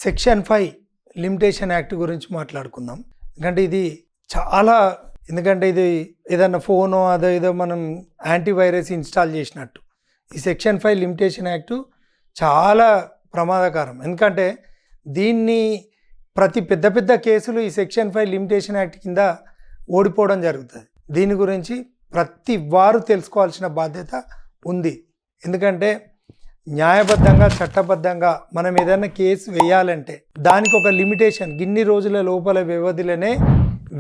Section 5 limitation act గురించి మాట్లాడుకుందాం. ఎందుకంటే ఇది ఏదన్నా ఫోనో అదో ఏదో మనం యాంటీవైరస్ ఇన్స్టాల్ చేసినట్టు. ఈ సెక్షన్ 5 లిమిటేషన్ యాక్ట్ చాలా ప్రమాదకరం. ఎందుకంటే దీన్ని ప్రతి పెద్ద కేసులు ఈ సెక్షన్ 5 లిమిటేషన్ యాక్ట్ కింద ఓడిపోవడం జరుగుతుంది. దీని గురించి ప్రతి వారు తెలుసుకోవాల్సిన బాధ్యత ఉంది. ఎందుకంటే న్యాయబద్ధంగా చట్టబద్ధంగా మనం ఏదైనా కేసు వేయాలంటే దానికి ఒక లిమిటేషన్, గిన్ని రోజుల లోపల వ్యవధిలోనే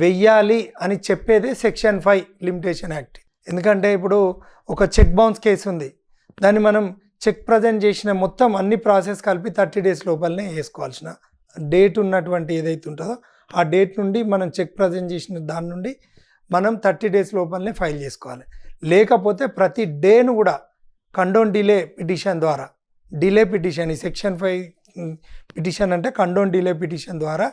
వెయ్యాలి అని చెప్పేదే సెక్షన్ 5 లిమిటేషన్ యాక్ట్. ఎందుకంటే ఇప్పుడు ఒక చెక్ బౌన్స్ కేసు ఉంది, దాన్ని మనం చెక్ ప్రజెంట్ చేసిన మొత్తం అన్ని ప్రాసెస్ కలిపి 30 days లోపలనే వేసుకోవాల్సిన డేట్ ఉన్నటువంటి ఏదైతే ఉంటుందో ఆ డేట్ నుండి మనం చెక్ ప్రజెంట్ చేసిన దాని నుండి మనం 30 days లోపలనే ఫైల్ చేసుకోవాలి. లేకపోతే ప్రతి డేను కూడా కండోన్ డిలే పిటిషన్ ద్వారా, డిలే పిటిషన్, ఈ సెక్షన్ 5 పిటిషన్ అంటే కండోన్ డిలే పిటిషన్ ద్వారా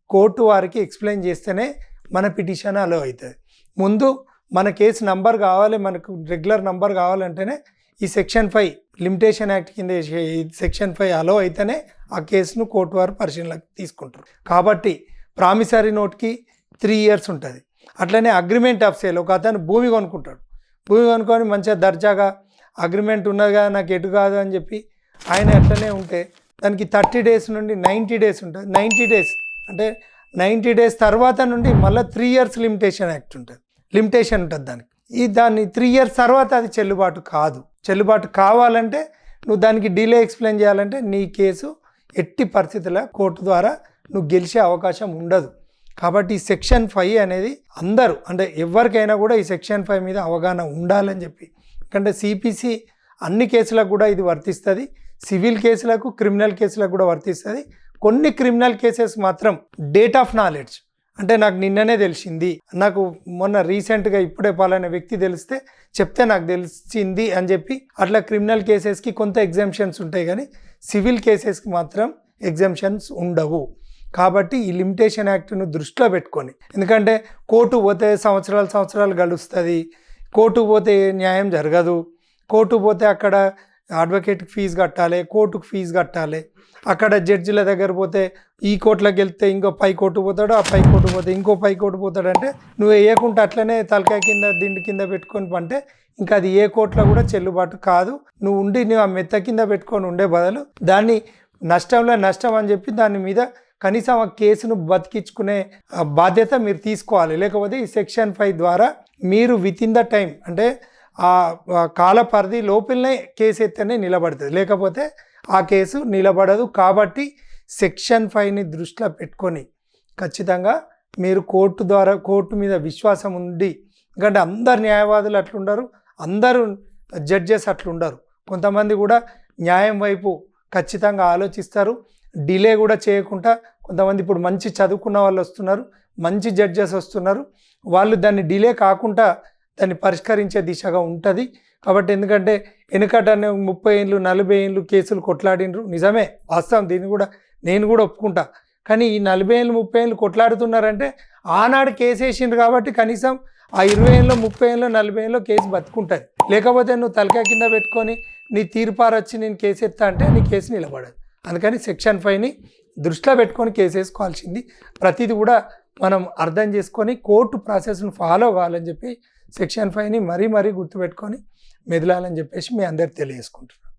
కోర్టు వారికి ఎక్స్ప్లెయిన్ చేస్తేనే మన పిటిషన్ అలో అవుతుంది. ముందు మన కేసు నంబర్ కావాలి, మనకు రెగ్యులర్ నంబర్ కావాలంటేనే ఈ సెక్షన్ 5 లిమిటేషన్ యాక్ట్ కింద సెక్షన్ 5 అలో అయితేనే ఆ కేసును కోర్టు వారు పరిశీలనకు తీసుకుంటారు. కాబట్టి ప్రామిసరీ నోట్కి 3 years ఉంటుంది. అట్లనే అగ్రిమెంట్ ఆఫ్ సేల్, ఒక అతను భూమి కొనుక్కుంటాడు, భూమి కొనుక్కొని మంచిగా దర్జాగా అగ్రిమెంట్ ఉన్నదిగా నాకు ఎటు కాదు అని చెప్పి ఆయన అట్లనే ఉంటే దానికి 30 days నుండి 90 days ఉంటుంది. 90 days అంటే 90 days తర్వాత నుండి మళ్ళీ 3 years లిమిటేషన్ యాక్ట్ ఉంటుంది, లిమిటేషన్ ఉంటుంది దానికి. దాన్ని 3 years తర్వాత అది చెల్లుబాటు కాదు. చెల్లుబాటు కావాలంటే నువ్వు దానికి డిలే ఎక్స్ప్లెయిన్ చేయాలంటే నీ కేసు ఎట్టి పరిస్థితుల కోర్టు ద్వారా నువ్వు గెలిచే అవకాశం ఉండదు. కాబట్టి ఈ సెక్షన్ 5 అనేది అందరూ అంటే ఎవరికైనా కూడా ఈ సెక్షన్ 5 మీద అవగాహన ఉండాలని చెప్పి, ఎందుకంటే సిపిసి అన్ని కేసులకు కూడా ఇది వర్తిస్తుంది, సివిల్ కేసులకు క్రిమినల్ కేసులకు కూడా వర్తిస్తుంది. కొన్ని క్రిమినల్ కేసెస్ మాత్రం డేట్ ఆఫ్ నాలెడ్జ్ అంటే నాకు నిన్ననే తెలిసింది, నాకు మొన్న రీసెంట్గా ఇప్పుడే పాలైన వ్యక్తి తెలిస్తే చెప్తే నాకు తెలిసింది అని చెప్పి అట్లా క్రిమినల్ కేసెస్కి కొంత ఎగ్జామ్షన్స్ ఉంటాయి, కానీ సివిల్ కేసెస్కి మాత్రం ఎగ్జామ్షన్స్ ఉండవు. కాబట్టి ఈ లిమిటేషన్ యాక్ట్ను దృష్టిలో పెట్టుకొని, ఎందుకంటే కోర్టు పోతే సంవత్సరాలు గడుస్తుంది, కోర్టు పోతే న్యాయం జరగదు, కోర్టు పోతే అక్కడ అడ్వకేట్కి ఫీజు కట్టాలి, కోర్టుకు ఫీజు కట్టాలి, అక్కడ జడ్జిల దగ్గర పోతే ఈ కోర్టులోకి వెళ్తే ఇంకో పై కోర్టు పోతాడు, ఆ పై కోర్టు పోతే ఇంకో పై కోర్టు పోతాడంటే నువ్వు వేయకుండా అట్లనే తలకాయ కింద దిండు కింద పెట్టుకొని పంటే ఇంకా అది ఏ కోర్టులో కూడా చెల్లుబాటు కాదు. నువ్వు ఆ మెత్త కింద పెట్టుకొని ఉండే బదులు దాన్ని నష్టం అని చెప్పి దాని మీద కనీసం ఆ కేసును బతికించుకునే బాధ్యత మీరు తీసుకోవాలి. లేకపోతే ఈ సెక్షన్ 5 ద్వారా మీరు విత్ ఇన్ ద టైం అంటే ఆ కాల పరిధి లోపలనే కేసు ఎత్తనే నిలబడుతుంది, లేకపోతే ఆ కేసు నిలబడదు. కాబట్టి సెక్షన్ 5ని దృష్టిలో పెట్టుకొని ఖచ్చితంగా మీరు కోర్టు మీద విశ్వాసం ఉండి, ఎందుకంటే అందరు న్యాయవాదులు అట్లుండరు, అందరూ జడ్జెస్ అట్లుండరు, కొంతమంది కూడా న్యాయం వైపు ఖచ్చితంగా ఆలోచిస్తారు, డిలే కూడా చేయకుండా. కొంతమంది ఇప్పుడు మంచి చదువుకున్న వాళ్ళు వస్తున్నారు, మంచి జడ్జెస్ వస్తున్నారు, వాళ్ళు దాన్ని డిలే కాకుండా దాన్ని పరిష్కరించే దిశగా ఉంటుంది. కాబట్టి ఎందుకంటే వెనుకటనే 30 ఏళ్ళు 40 ఏళ్ళు కేసులు కొట్లాడినరు, నిజమే, వాస్తవం, దీన్ని కూడా నేను కూడా ఒప్పుకుంటా. కానీ ఈ 40 ఏళ్ళు 30 ఏళ్ళు కొట్లాడుతున్నారంటే ఆనాడు కేసు వేసిండ్రు కాబట్టి కనీసం ఆ 20 ఏళ్ళు 30 ఏళ్ళు 40 ఏళ్ళు కేసు బతుకుంటుంది. లేకపోతే నువ్వు తలకాయ కింద పెట్టుకొని నీ తీర్పారు వచ్చి నేను కేసు ఎత్తా అంటే నీ కేసు నిలబడదు. అందుకని సెక్షన్ 5ని దృష్టిలో పెట్టుకొని కేసు వేసుకోవాల్సింది. ప్రతిదీ కూడా మనం అర్థం చేసుకొని కోర్టు ప్రాసెస్ను ఫాలో కావాలని చెప్పి సెక్షన్ 5ని మరీ గుర్తుపెట్టుకొని మెదలాలని చెప్పేసి మీ అందరికి తెలియజేసుకుంటున్నాను.